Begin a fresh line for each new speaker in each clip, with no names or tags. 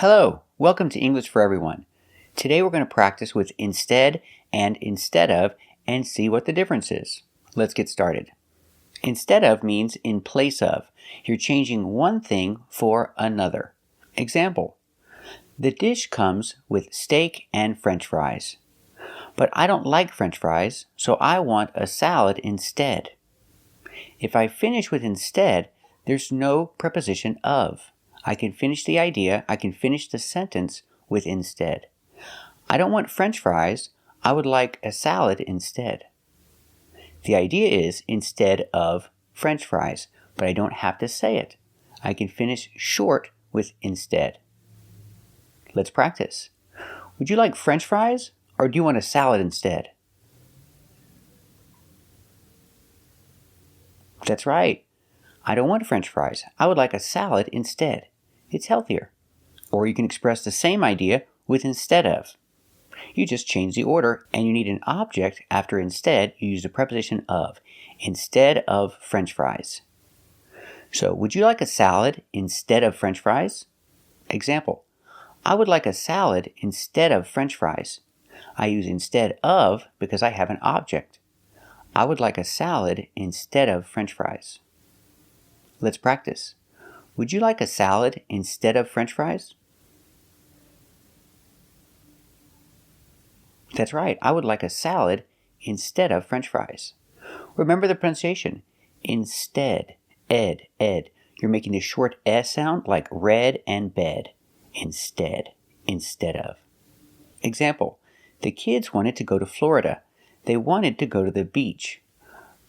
Hello, welcome to English for Everyone. Today we're going to practice with instead and instead of and see what the difference is. Let's get started. Instead of means in place of. You're changing one thing for another. Example, the dish comes with steak and French fries. But I don't like French fries, so I want a salad instead. If I finish with instead, there's no preposition of. I can finish the idea, I can finish the sentence with instead. I don't want French fries, I would like a salad instead. The idea is instead of French fries, but I don't have to say it. I can finish short with instead. Let's practice. Would you like French fries, or do you want a salad instead? That's right. I don't want French fries. I would like a salad instead. It's healthier. Or you can express the same idea with instead of. You just change the order and you need an object after instead. You use the preposition of. Instead of French fries. So, would you like a salad instead of French fries? Example, I would like a salad instead of French fries. I use instead of because I have an object. I would like a salad instead of French fries. Let's practice. Would you like a salad instead of French fries? That's right, I would like a salad instead of French fries. Remember the pronunciation. Instead, ed. You're making the short S sound like red and bed. Instead of. Example, the kids wanted to go to Florida. They wanted to go to the beach.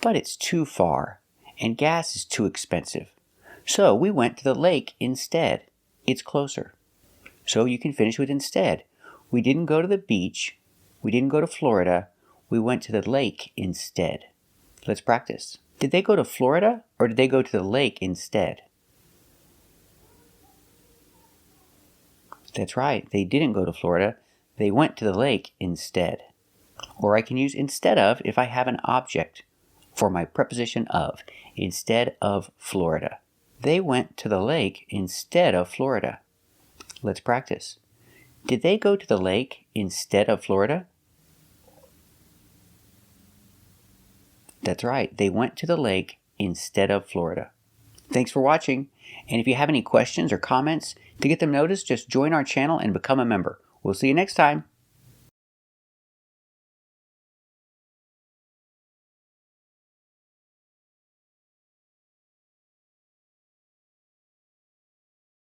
But it's too far, and gas is too expensive. So we went to the lake instead. It's closer. So you can finish with instead. We didn't go to the beach. We didn't go to Florida. We went to the lake instead. Let's practice. Did they go to Florida or did they go to the lake instead? That's right. They didn't go to Florida. They went to the lake instead. Or I can use instead of if I have an object for my preposition of. Instead of Florida. They went to the lake instead of Florida. Let's practice. Did they go to the lake instead of Florida? That's right. They went to the lake instead of Florida. Thanks for watching. And if you have any questions or comments, to get them noticed, just join our channel and become a member. We'll see you next time.